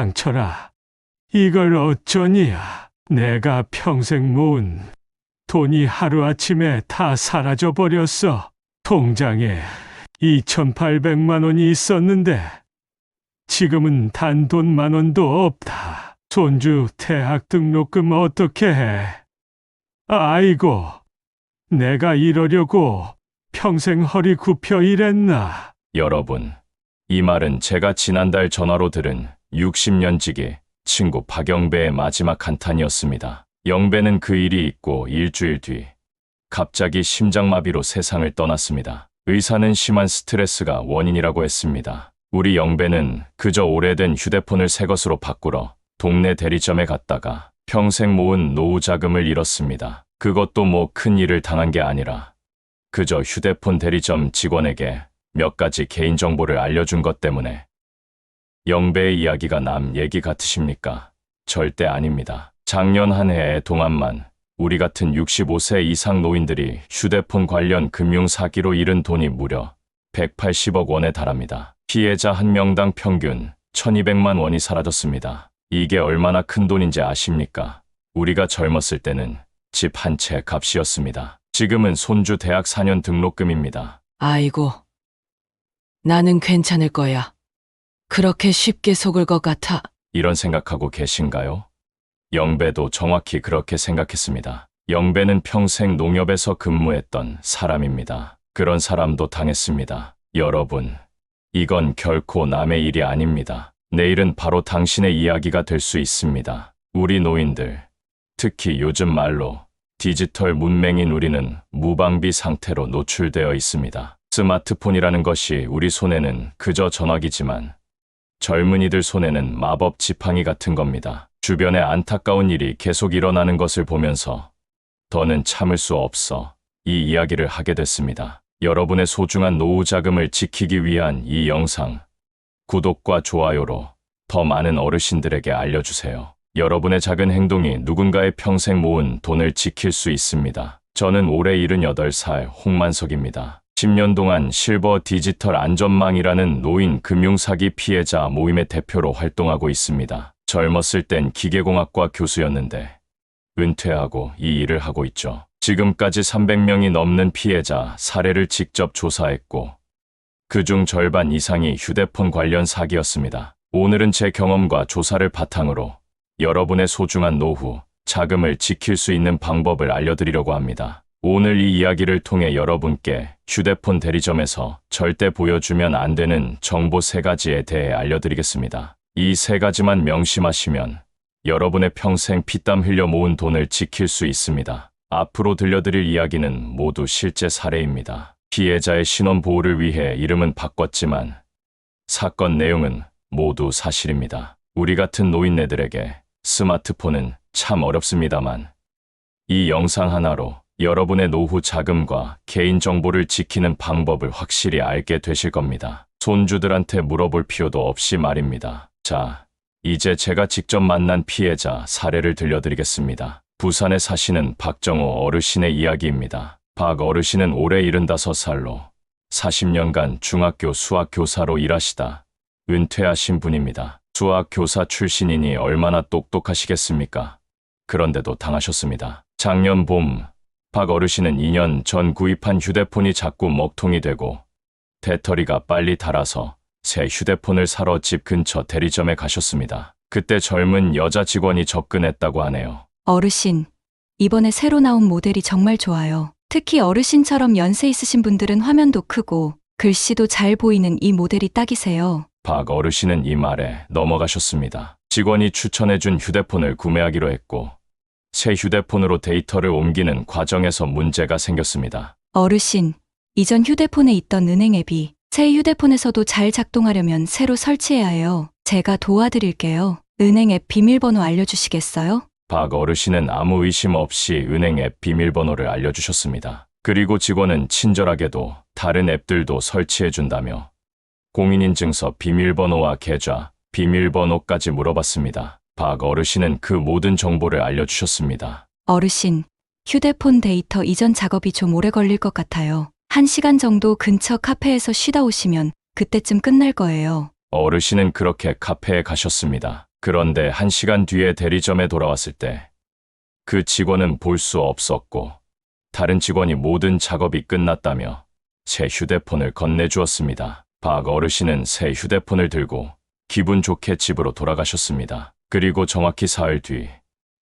상철아, 이걸 어쩌니야. 내가 평생 모은 돈이 하루아침에 다 사라져 버렸어. 통장에 2,800만 원이 있었는데 지금은 단 돈 10,000원도 없다. 손주 대학 등록금 어떻게 해? 아이고, 내가 이러려고 평생 허리 굽혀 일했나? 여러분, 이 말은 제가 지난달 전화로 들은 60년 지기 친구 박영배의 마지막 한탄이었습니다. 영배는 그 일이 있고 일주일 뒤 갑자기 심장마비로 세상을 떠났습니다. 의사는 심한 스트레스가 원인이라고 했습니다. 우리 영배는 그저 오래된 휴대폰을 새 것으로 바꾸러 동네 대리점에 갔다가 평생 모은 노후 자금을 잃었습니다. 그것도 뭐 큰 일을 당한 게 아니라 그저 휴대폰 대리점 직원에게 몇 가지 개인정보를 알려준 것 때문에. 영배의 이야기가 남 얘기 같으십니까? 절대 아닙니다. 작년 한 해에 동안만 우리 같은 65세 이상 노인들이 휴대폰 관련 금융사기로 잃은 돈이 무려 180억 원에 달합니다. 피해자 한 명당 평균 1,200만 원이 사라졌습니다. 이게 얼마나 큰 돈인지 아십니까? 우리가 젊었을 때는 집 한 채 값이었습니다. 지금은 손주 대학 4년 등록금입니다. 아이고, 나는 괜찮을 거야. 그렇게 쉽게 속을 것 같아. 이런 생각하고 계신가요? 영배도 정확히 그렇게 생각했습니다. 영배는 평생 농협에서 근무했던 사람입니다. 그런 사람도 당했습니다. 여러분, 이건 결코 남의 일이 아닙니다. 내일은 바로 당신의 이야기가 될 수 있습니다. 우리 노인들, 특히 요즘 말로 디지털 문맹인 우리는 무방비 상태로 노출되어 있습니다. 스마트폰이라는 것이 우리 손에는 그저 전화기지만 젊은이들 손에는 마법 지팡이 같은 겁니다. 주변에 안타까운 일이 계속 일어나는 것을 보면서 더는 참을 수 없어 이 이야기를 하게 됐습니다. 여러분의 소중한 노후 자금을 지키기 위한 이 영상, 구독과 좋아요로 더 많은 어르신들에게 알려주세요. 여러분의 작은 행동이 누군가의 평생 모은 돈을 지킬 수 있습니다. 저는 올해 78살 홍만석입니다. 10년 동안 실버 디지털 안전망이라는 노인 금융사기 피해자 모임의 대표로 활동하고 있습니다. 젊었을 땐 기계공학과 교수였는데 은퇴하고 이 일을 하고 있죠. 지금까지 300명이 넘는 피해자 사례를 직접 조사했고 그중 절반 이상이 휴대폰 관련 사기였습니다. 오늘은 제 경험과 조사를 바탕으로 여러분의 소중한 노후, 자금을 지킬 수 있는 방법을 알려드리려고 합니다. 오늘 이 이야기를 통해 여러분께 휴대폰 대리점에서 절대 보여주면 안 되는 정보 3가지에 대해 알려드리겠습니다. 이 3가지만 명심하시면 여러분의 평생 피땀 흘려 모은 돈을 지킬 수 있습니다. 앞으로 들려드릴 이야기는 모두 실제 사례입니다. 피해자의 신원 보호를 위해 이름은 바꿨지만 사건 내용은 모두 사실입니다. 우리 같은 노인네들에게 스마트폰은 참 어렵습니다만 이 영상 하나로 여러분의 노후 자금과 개인정보를 지키는 방법을 확실히 알게 되실 겁니다. 손주들한테 물어볼 필요도 없이 말입니다. 자, 이제 제가 직접 만난 피해자 사례를 들려드리겠습니다. 부산에 사시는 박정호 어르신의 이야기입니다. 박 어르신은 올해 75살로 40년간 중학교 수학교사로 일하시다 은퇴하신 분입니다. 수학교사 출신이니 얼마나 똑똑하시겠습니까? 그런데도 당하셨습니다. 작년 봄, 박 어르신은 2년 전 구입한 휴대폰이 자꾸 먹통이 되고 배터리가 빨리 닳아서 새 휴대폰을 사러 집 근처 대리점에 가셨습니다. 그때 젊은 여자 직원이 접근했다고 하네요. 어르신, 이번에 새로 나온 모델이 정말 좋아요. 특히 어르신처럼 연세 있으신 분들은 화면도 크고 글씨도 잘 보이는 이 모델이 딱이세요. 박 어르신은 이 말에 넘어가셨습니다. 직원이 추천해준 휴대폰을 구매하기로 했고 새 휴대폰으로 데이터를 옮기는 과정에서 문제가 생겼습니다. 어르신, 이전 휴대폰에 있던 은행 앱이 새 휴대폰에서도 잘 작동하려면 새로 설치해야 해요. 제가 도와드릴게요. 은행 앱 비밀번호 알려주시겠어요? 박 어르신은 아무 의심 없이 은행 앱 비밀번호를 알려주셨습니다. 그리고 직원은 친절하게도 다른 앱들도 설치해준다며 공인인증서 비밀번호와 계좌, 비밀번호까지 물어봤습니다. 박 어르신은 그 모든 정보를 알려주셨습니다. 어르신, 휴대폰 데이터 이전 작업이 좀 오래 걸릴 것 같아요. 1시간 정도 근처 카페에서 쉬다 오시면 그때쯤 끝날 거예요. 어르신은 그렇게 카페에 가셨습니다. 그런데 1시간 뒤에 대리점에 돌아왔을 때 그 직원은 볼 수 없었고 다른 직원이 모든 작업이 끝났다며 제 휴대폰을 건네주었습니다. 박 어르신은 새 휴대폰을 들고 기분 좋게 집으로 돌아가셨습니다. 그리고 정확히 사흘 뒤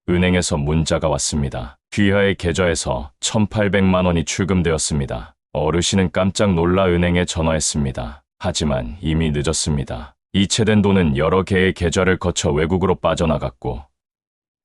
은행에서 문자가 왔습니다. 귀하의 계좌에서 1,800만 원이 출금되었습니다. 어르신은 깜짝 놀라 은행에 전화했습니다. 하지만 이미 늦었습니다. 이체된 돈은 여러 개의 계좌를 거쳐 외국으로 빠져나갔고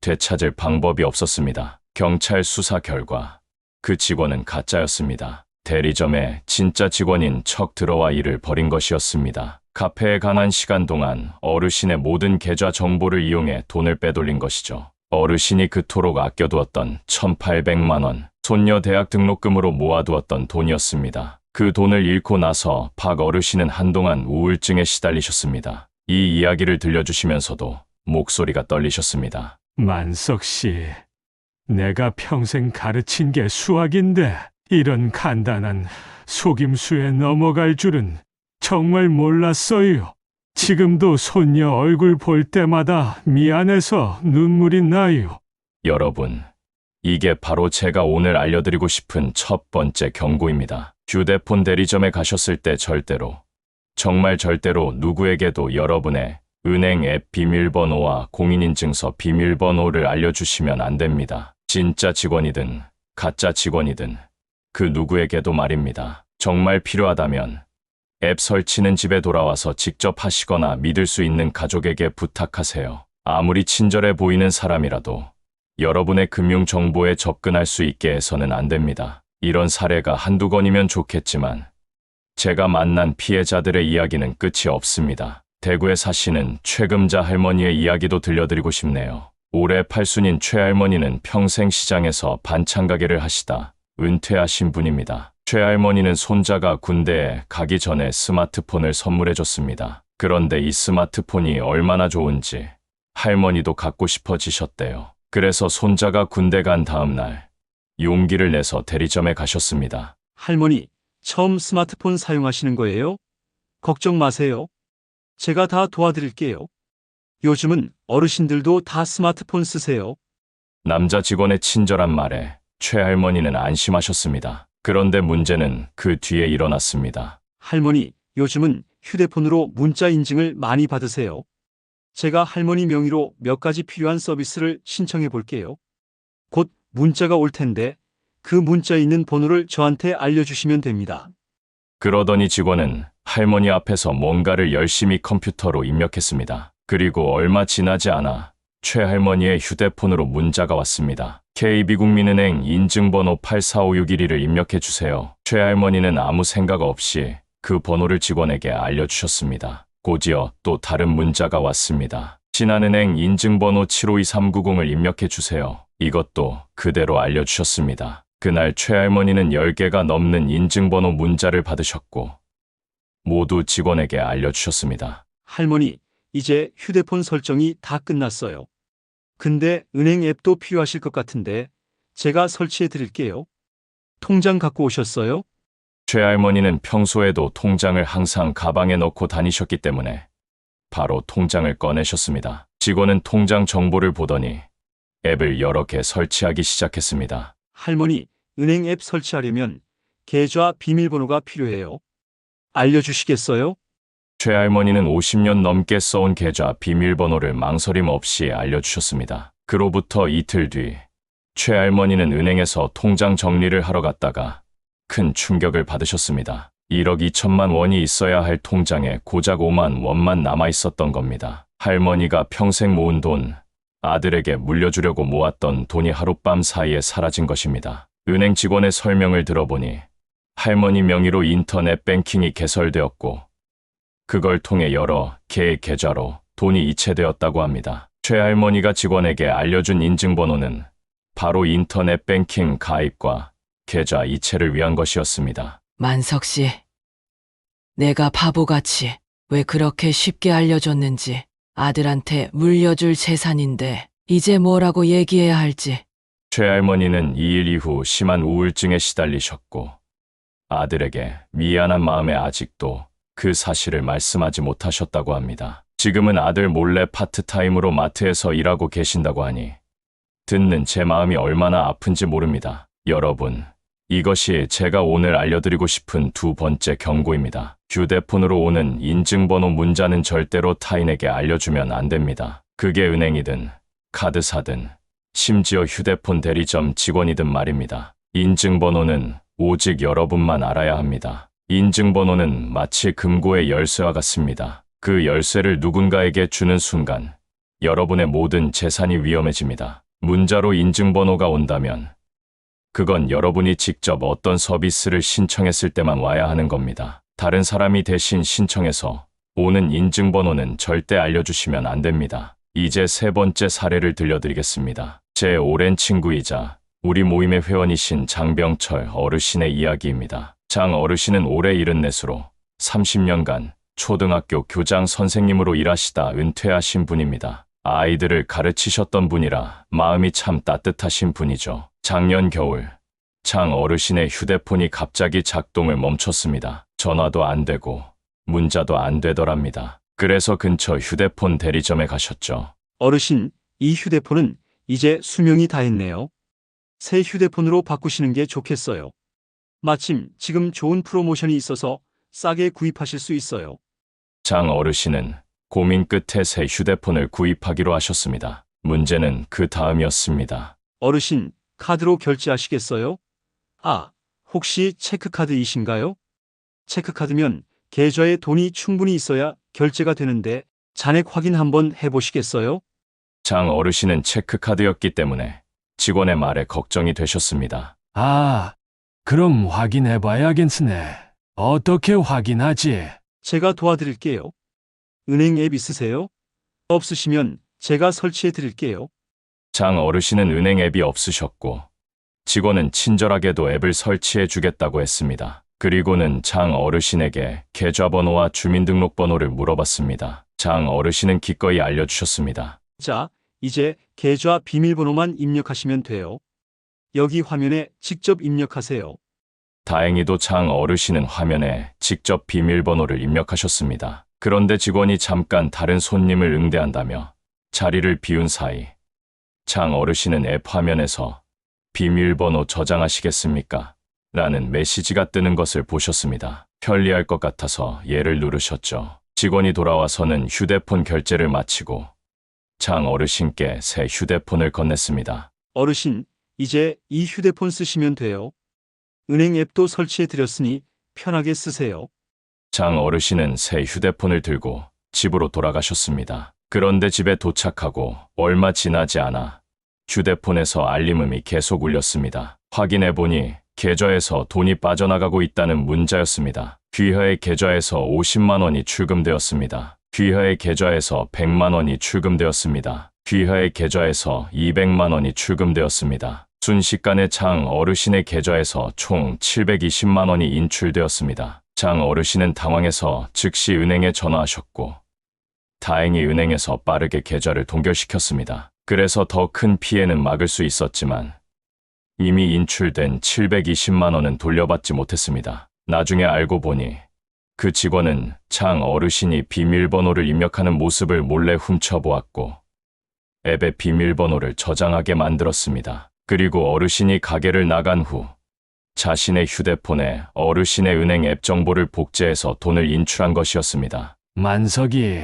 되찾을 방법이 없었습니다. 경찰 수사 결과 그 직원은 가짜였습니다. 대리점에 진짜 직원인 척 들어와 일을 벌인 것이었습니다. 카페에 간 시간 동안 어르신의 모든 계좌 정보를 이용해 돈을 빼돌린 것이죠. 어르신이 그토록 아껴두었던 1,800만 원, 손녀 대학 등록금으로 모아두었던 돈이었습니다. 그 돈을 잃고 나서 박 어르신은 한동안 우울증에 시달리셨습니다. 이 이야기를 들려주시면서도 목소리가 떨리셨습니다. 만석 씨, 내가 평생 가르친 게 수학인데 이런 간단한 속임수에 넘어갈 줄은 정말 몰랐어요. 지금도 손녀 얼굴 볼 때마다 미안해서 눈물이 나요. 여러분, 이게 바로 제가 오늘 알려드리고 싶은 첫 번째 경고입니다. 휴대폰 대리점에 가셨을 때 절대로, 정말 절대로 누구에게도 여러분의 은행 앱 비밀번호와 공인인증서 비밀번호를 알려주시면 안 됩니다. 진짜 직원이든 가짜 직원이든 그 누구에게도 말입니다. 정말 필요하다면 앱 설치는 집에 돌아와서 직접 하시거나 믿을 수 있는 가족에게 부탁하세요. 아무리 친절해 보이는 사람이라도 여러분의 금융 정보에 접근할 수 있게 해서는 안 됩니다. 이런 사례가 한두 건이면 좋겠지만 제가 만난 피해자들의 이야기는 끝이 없습니다. 대구에 사시는 최금자 할머니의 이야기도 들려드리고 싶네요. 올해 팔순인 최할머니는 평생 시장에서 반찬 가게를 하시다 은퇴하신 분입니다. 최할머니는 손자가 군대에 가기 전에 스마트폰을 선물해줬습니다. 그런데 이 스마트폰이 얼마나 좋은지 할머니도 갖고 싶어지셨대요. 그래서 손자가 군대 간 다음 날 용기를 내서 대리점에 가셨습니다. 할머니, 처음 스마트폰 사용하시는 거예요? 걱정 마세요. 제가 다 도와드릴게요. 요즘은 어르신들도 다 스마트폰 쓰세요. 남자 직원의 친절한 말에 최할머니는 안심하셨습니다. 그런데 문제는 그 뒤에 일어났습니다. 할머니, 요즘은 휴대폰으로 문자 인증을 많이 받으세요. 제가 할머니 명의로 몇 가지 필요한 서비스를 신청해 볼게요. 곧 문자가 올 텐데 그 문자에 있는 번호를 저한테 알려주시면 됩니다. 그러더니 직원은 할머니 앞에서 뭔가를 열심히 컴퓨터로 입력했습니다. 그리고 얼마 지나지 않아 최할머니의 휴대폰으로 문자가 왔습니다. KB국민은행 인증번호 845611을 입력해 주세요. 최할머니는 아무 생각 없이 그 번호를 직원에게 알려주셨습니다. 곧이어 또 다른 문자가 왔습니다. 신한은행 인증번호 752390을 입력해 주세요. 이것도 그대로 알려주셨습니다. 그날 최할머니는 10개가 넘는 인증번호 문자를 받으셨고 모두 직원에게 알려주셨습니다. 할머니, 이제 휴대폰 설정이 다 끝났어요. 근데 은행 앱도 필요하실 것 같은데 제가 설치해 드릴게요. 통장 갖고 오셨어요? 최할머니는 평소에도 통장을 항상 가방에 넣고 다니셨기 때문에 바로 통장을 꺼내셨습니다. 직원은 통장 정보를 보더니 앱을 여러 개 설치하기 시작했습니다. 할머니, 은행 앱 설치하려면 계좌 비밀번호가 필요해요. 알려주시겠어요? 최할머니는 50년 넘게 써온 계좌 비밀번호를 망설임 없이 알려주셨습니다. 그로부터 이틀 뒤 최할머니는 은행에서 통장 정리를 하러 갔다가 큰 충격을 받으셨습니다. 1억 2천만 원이 있어야 할 통장에 고작 5만 원만 남아 있었던 겁니다. 할머니가 평생 모은 돈, 아들에게 물려주려고 모았던 돈이 하룻밤 사이에 사라진 것입니다. 은행 직원의 설명을 들어보니 할머니 명의로 인터넷 뱅킹이 개설되었고 그걸 통해 여러 개의 계좌로 돈이 이체되었다고 합니다. 최할머니가 직원에게 알려준 인증번호는 바로 인터넷 뱅킹 가입과 계좌 이체를 위한 것이었습니다. 만석 씨, 내가 바보같이 왜 그렇게 쉽게 알려줬는지, 아들한테 물려줄 재산인데 이제 뭐라고 얘기해야 할지. 최할머니는 이 일 이후 심한 우울증에 시달리셨고 아들에게 미안한 마음에 아직도 그 사실을 말씀하지 못하셨다고 합니다. 지금은 아들 몰래 파트타임으로 마트에서 일하고 계신다고 하니 듣는 제 마음이 얼마나 아픈지 모릅니다. 여러분, 이것이 제가 오늘 알려드리고 싶은 두 번째 경고입니다. 휴대폰으로 오는 인증번호 문자는 절대로 타인에게 알려주면 안 됩니다. 그게 은행이든 카드사든 심지어 휴대폰 대리점 직원이든 말입니다. 인증번호는 오직 여러분만 알아야 합니다. 인증번호는 마치 금고의 열쇠와 같습니다. 그 열쇠를 누군가에게 주는 순간 여러분의 모든 재산이 위험해집니다. 문자로 인증번호가 온다면 그건 여러분이 직접 어떤 서비스를 신청했을 때만 와야 하는 겁니다. 다른 사람이 대신 신청해서 오는 인증번호는 절대 알려주시면 안 됩니다. 이제 세 번째 사례를 들려드리겠습니다. 제 오랜 친구이자 우리 모임의 회원이신 장병철 어르신의 이야기입니다. 장 어르신은 올해 74으로 30년간 초등학교 교장 선생님으로 일하시다 은퇴하신 분입니다. 아이들을 가르치셨던 분이라 마음이 참 따뜻하신 분이죠. 작년 겨울 장 어르신의 휴대폰이 갑자기 작동을 멈췄습니다. 전화도 안 되고 문자도 안 되더랍니다. 그래서 근처 휴대폰 대리점에 가셨죠. 어르신, 이 휴대폰은 이제 수명이 다했네요. 새 휴대폰으로 바꾸시는 게 좋겠어요. 마침 지금 좋은 프로모션이 있어서 싸게 구입하실 수 있어요. 장 어르신은 고민 끝에 새 휴대폰을 구입하기로 하셨습니다. 문제는 그 다음이었습니다. 어르신, 카드로 결제하시겠어요? 아, 혹시 체크카드이신가요? 체크카드면 계좌에 돈이 충분히 있어야 결제가 되는데 잔액 확인 한번 해보시겠어요? 장 어르신은 체크카드였기 때문에 직원의 말에 걱정이 되셨습니다. 아, 그럼 확인해 봐야겠네. 어떻게 확인하지? 제가 도와드릴게요. 은행 앱 있으세요? 없으시면 제가 설치해 드릴게요. 장 어르신은 은행 앱이 없으셨고 직원은 친절하게도 앱을 설치해 주겠다고 했습니다. 그리고는 장 어르신에게 계좌번호와 주민등록번호를 물어봤습니다. 장 어르신은 기꺼이 알려주셨습니다. 자, 이제 계좌 비밀번호만 입력하시면 돼요. 여기 화면에 직접 입력하세요. 다행히도 장 어르신은 화면에 직접 비밀번호를 입력하셨습니다. 그런데 직원이 잠깐 다른 손님을 응대한다며 자리를 비운 사이 장 어르신은 앱 화면에서 비밀번호 저장하시겠습니까? 라는 메시지가 뜨는 것을 보셨습니다. 편리할 것 같아서 얘를 누르셨죠. 직원이 돌아와서는 휴대폰 결제를 마치고 장 어르신께 새 휴대폰을 건넸습니다. 어르신, 이제 이 휴대폰 쓰시면 돼요. 은행 앱도 설치해 드렸으니 편하게 쓰세요. 장 어르신은 새 휴대폰을 들고 집으로 돌아가셨습니다. 그런데 집에 도착하고 얼마 지나지 않아 휴대폰에서 알림음이 계속 울렸습니다. 확인해보니 계좌에서 돈이 빠져나가고 있다는 문자였습니다. 귀하의 계좌에서 50만 원이 출금되었습니다. 귀하의 계좌에서 100만 원이 출금되었습니다. 귀하의 계좌에서 200만 원이 출금되었습니다. 순식간에 장 어르신의 계좌에서 총 720만 원이 인출되었습니다. 장 어르신은 당황해서 즉시 은행에 전화하셨고 다행히 은행에서 빠르게 계좌를 동결시켰습니다. 그래서 더 큰 피해는 막을 수 있었지만 이미 인출된 720만 원은 돌려받지 못했습니다. 나중에 알고 보니 그 직원은 장 어르신이 비밀번호를 입력하는 모습을 몰래 훔쳐보았고 앱의 비밀번호를 저장하게 만들었습니다. 그리고 어르신이 가게를 나간 후 자신의 휴대폰에 어르신의 은행 앱 정보를 복제해서 돈을 인출한 것이었습니다. 만석이,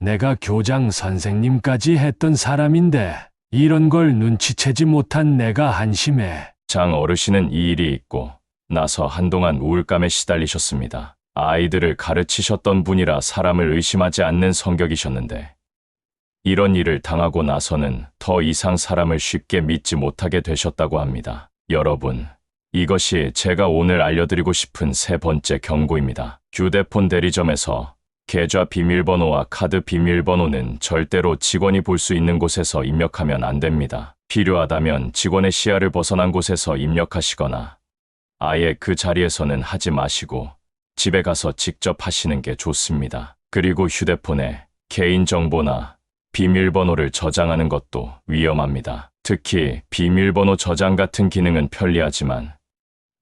내가 교장 선생님까지 했던 사람인데 이런 걸 눈치채지 못한 내가 한심해. 장 어르신은 이 일이 있고 나서 한동안 우울감에 시달리셨습니다. 아이들을 가르치셨던 분이라 사람을 의심하지 않는 성격이셨는데 이런 일을 당하고 나서는 더 이상 사람을 쉽게 믿지 못하게 되셨다고 합니다. 여러분, 이것이 제가 오늘 알려드리고 싶은 세 번째 경고입니다. 휴대폰 대리점에서 계좌 비밀번호와 카드 비밀번호는 절대로 직원이 볼 수 있는 곳에서 입력하면 안 됩니다. 필요하다면 직원의 시야를 벗어난 곳에서 입력하시거나 아예 그 자리에서는 하지 마시고 집에 가서 직접 하시는 게 좋습니다. 그리고 휴대폰에 개인정보나 비밀번호를 저장하는 것도 위험합니다. 특히 비밀번호 저장 같은 기능은 편리하지만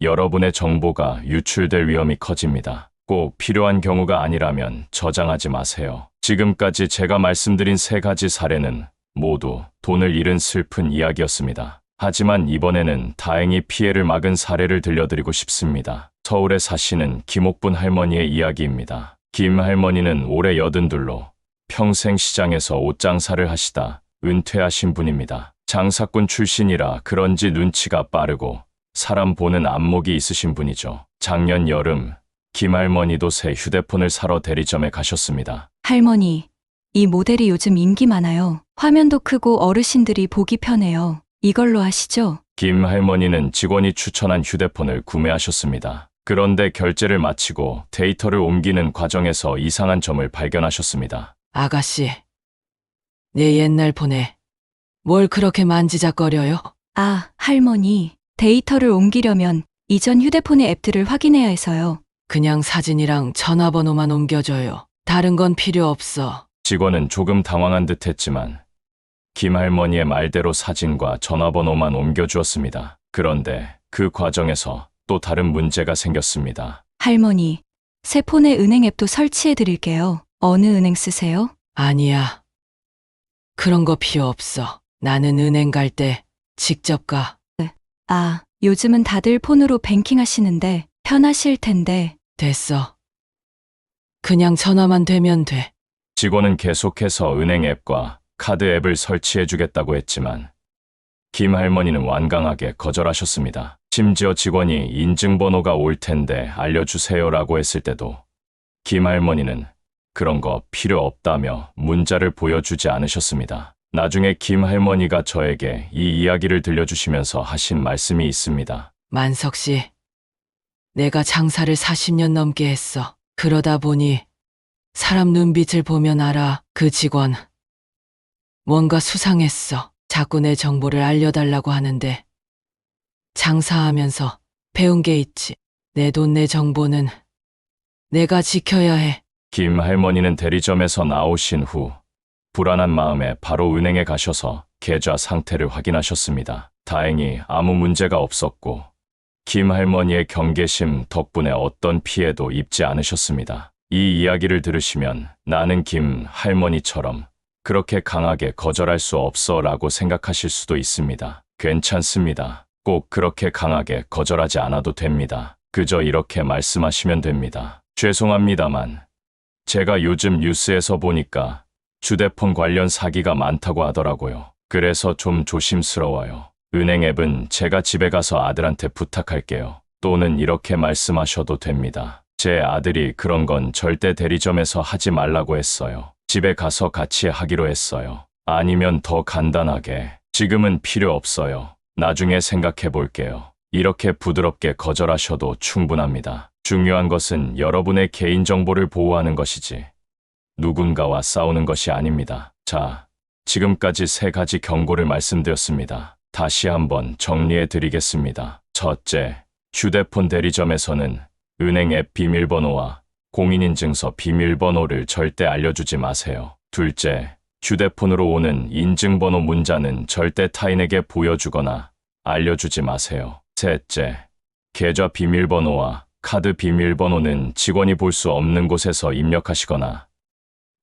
여러분의 정보가 유출될 위험이 커집니다. 꼭 필요한 경우가 아니라면 저장하지 마세요. 지금까지 제가 말씀드린 세 가지 사례는 모두 돈을 잃은 슬픈 이야기였습니다. 하지만 이번에는 다행히 피해를 막은 사례를 들려드리고 싶습니다. 서울에 사시는 김옥분 할머니의 이야기입니다. 김 할머니는 올해 82로 평생 시장에서 옷장사를 하시다 은퇴하신 분입니다. 장사꾼 출신이라 그런지 눈치가 빠르고 사람 보는 안목이 있으신 분이죠. 작년 여름 김 할머니도 새 휴대폰을 사러 대리점에 가셨습니다. 할머니, 이 모델이 요즘 인기 많아요. 화면도 크고 어르신들이 보기 편해요. 이걸로 하시죠? 김 할머니는 직원이 추천한 휴대폰을 구매하셨습니다. 그런데 결제를 마치고 데이터를 옮기는 과정에서 이상한 점을 발견하셨습니다. 아가씨, 내 옛날 폰에 뭘 그렇게 만지작거려요? 아, 할머니, 데이터를 옮기려면 이전 휴대폰의 앱들을 확인해야 해서요. 그냥 사진이랑 전화번호만 옮겨줘요. 다른 건 필요 없어. 직원은 조금 당황한 듯 했지만 김 할머니의 말대로 사진과 전화번호만 옮겨주었습니다. 그런데 그 과정에서 또 다른 문제가 생겼습니다. 할머니, 새 폰에 은행 앱도 설치해 드릴게요. 어느 은행 쓰세요? 아니야. 그런 거 필요 없어. 나는 은행 갈 때 직접 가. 아, 요즘은 다들 폰으로 뱅킹 하시는데 편하실 텐데. 됐어. 그냥 전화만 되면 돼. 직원은 계속해서 은행 앱과 카드 앱을 설치해 주겠다고 했지만 김 할머니는 완강하게 거절하셨습니다. 심지어 직원이 인증번호가 올 텐데 알려주세요라고 했을 때도 김 할머니는 그런 거 필요 없다며 문자를 보여주지 않으셨습니다. 나중에 김 할머니가 저에게 이 이야기를 들려주시면서 하신 말씀이 있습니다. 만석 씨, 내가 장사를 40년 넘게 했어. 그러다 보니 사람 눈빛을 보면 알아. 그 직원 뭔가 수상했어. 자꾸 내 정보를 알려달라고 하는데 장사하면서 배운 게 있지. 내 돈, 내 정보는 내가 지켜야 해. 김 할머니는 대리점에서 나오신 후 불안한 마음에 바로 은행에 가셔서 계좌 상태를 확인하셨습니다. 다행히 아무 문제가 없었고 김 할머니의 경계심 덕분에 어떤 피해도 입지 않으셨습니다. 이 이야기를 들으시면 나는 김 할머니처럼 그렇게 강하게 거절할 수 없어 라고 생각하실 수도 있습니다. 괜찮습니다. 꼭 그렇게 강하게 거절하지 않아도 됩니다. 그저 이렇게 말씀하시면 됩니다. 죄송합니다만 제가 요즘 뉴스에서 보니까 휴대폰 관련 사기가 많다고 하더라고요. 그래서 좀 조심스러워요. 은행 앱은 제가 집에 가서 아들한테 부탁할게요. 또는 이렇게 말씀하셔도 됩니다. 제 아들이 그런 건 절대 대리점에서 하지 말라고 했어요. 집에 가서 같이 하기로 했어요. 아니면 더 간단하게 지금은 필요 없어요. 나중에 생각해 볼게요. 이렇게 부드럽게 거절하셔도 충분합니다. 중요한 것은 여러분의 개인정보를 보호하는 것이지 누군가와 싸우는 것이 아닙니다. 자, 지금까지 세 가지 경고를 말씀드렸습니다. 다시 한번 정리해 드리겠습니다. 첫째, 휴대폰 대리점에서는 은행 앱 비밀번호와 공인인증서 비밀번호를 절대 알려주지 마세요. 둘째, 휴대폰으로 오는 인증번호 문자는 절대 타인에게 보여주거나 알려주지 마세요. 셋째, 계좌 비밀번호와 카드 비밀번호는 직원이 볼 수 없는 곳에서 입력하시거나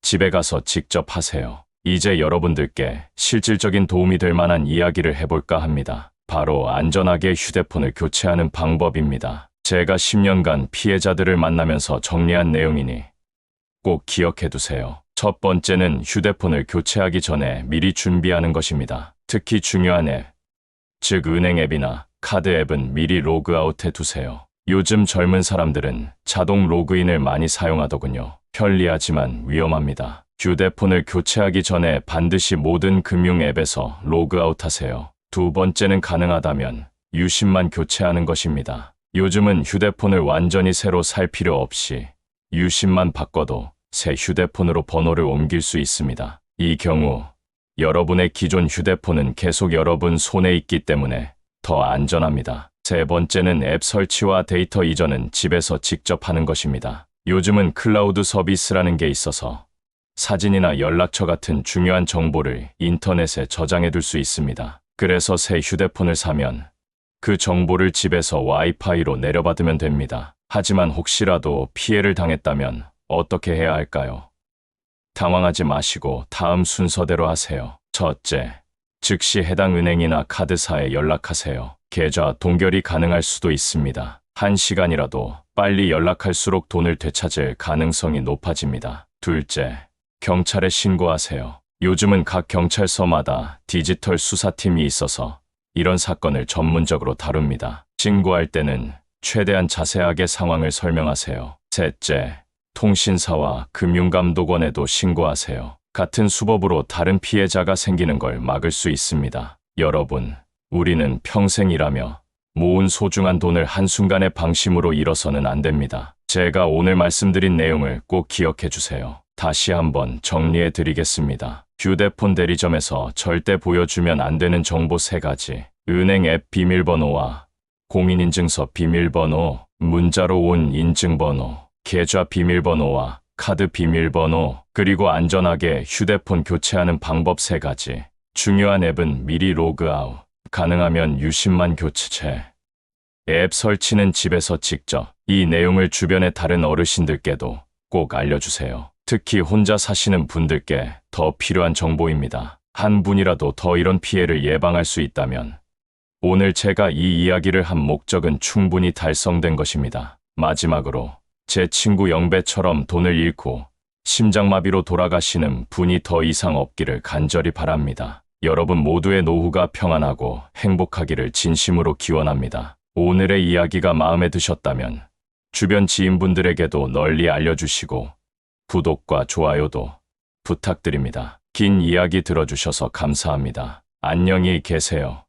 집에 가서 직접 하세요. 이제 여러분들께 실질적인 도움이 될 만한 이야기를 해볼까 합니다. 바로 안전하게 휴대폰을 교체하는 방법입니다. 제가 10년간 피해자들을 만나면서 정리한 내용이니 꼭 기억해 두세요. 첫 번째는 휴대폰을 교체하기 전에 미리 준비하는 것입니다. 특히 중요한 앱, 즉 은행 앱이나 카드 앱은 미리 로그아웃 해 두세요. 요즘 젊은 사람들은 자동 로그인을 많이 사용하더군요. 편리하지만 위험합니다. 휴대폰을 교체하기 전에 반드시 모든 금융 앱에서 로그아웃 하세요. 두 번째는 가능하다면 유심만 교체하는 것입니다. 요즘은 휴대폰을 완전히 새로 살 필요 없이 유심만 바꿔도 새 휴대폰으로 번호를 옮길 수 있습니다. 이 경우 여러분의 기존 휴대폰은 계속 여러분 손에 있기 때문에 더 안전합니다. 세 번째는 앱 설치와 데이터 이전은 집에서 직접 하는 것입니다. 요즘은 클라우드 서비스라는 게 있어서 사진이나 연락처 같은 중요한 정보를 인터넷에 저장해 둘 수 있습니다. 그래서 새 휴대폰을 사면 그 정보를 집에서 와이파이로 내려받으면 됩니다. 하지만 혹시라도 피해를 당했다면 어떻게 해야 할까요? 당황하지 마시고 다음 순서대로 하세요. 첫째, 즉시 해당 은행이나 카드사에 연락하세요. 계좌 동결이 가능할 수도 있습니다. 1시간이라도 빨리 연락할수록 돈을 되찾을 가능성이 높아집니다. 둘째, 경찰에 신고하세요. 요즘은 각 경찰서마다 디지털 수사팀이 있어서 이런 사건을 전문적으로 다룹니다. 신고할 때는 최대한 자세하게 상황을 설명하세요. 셋째, 통신사와 금융감독원에도 신고하세요. 같은 수법으로 다른 피해자가 생기는 걸 막을 수 있습니다. 여러분, 우리는 평생 일하며 모은 소중한 돈을 한순간의 방심으로 잃어서는 안 됩니다. 제가 오늘 말씀드린 내용을 꼭 기억해 주세요. 다시 한번 정리해 드리겠습니다. 휴대폰 대리점에서 절대 보여주면 안 되는 정보 3가지. 은행 앱 비밀번호와 공인인증서 비밀번호, 문자로 온 인증번호, 계좌 비밀번호와 카드 비밀번호, 그리고 안전하게 휴대폰 교체하는 방법 3가지. 중요한 앱은 미리 로그아웃, 가능하면 유심만 교체. 앱 설치는 집에서 직접. 이 내용을 주변의 다른 어르신들께도 꼭 알려주세요. 특히 혼자 사시는 분들께 더 필요한 정보입니다. 한 분이라도 더 이런 피해를 예방할 수 있다면 오늘 제가 이 이야기를 한 목적은 충분히 달성된 것입니다. 마지막으로 제 친구 영배처럼 돈을 잃고 심장마비로 돌아가시는 분이 더 이상 없기를 간절히 바랍니다. 여러분 모두의 노후가 평안하고 행복하기를 진심으로 기원합니다. 오늘의 이야기가 마음에 드셨다면 주변 지인분들에게도 널리 알려주시고 구독과 좋아요도 부탁드립니다. 긴 이야기 들어주셔서 감사합니다. 안녕히 계세요.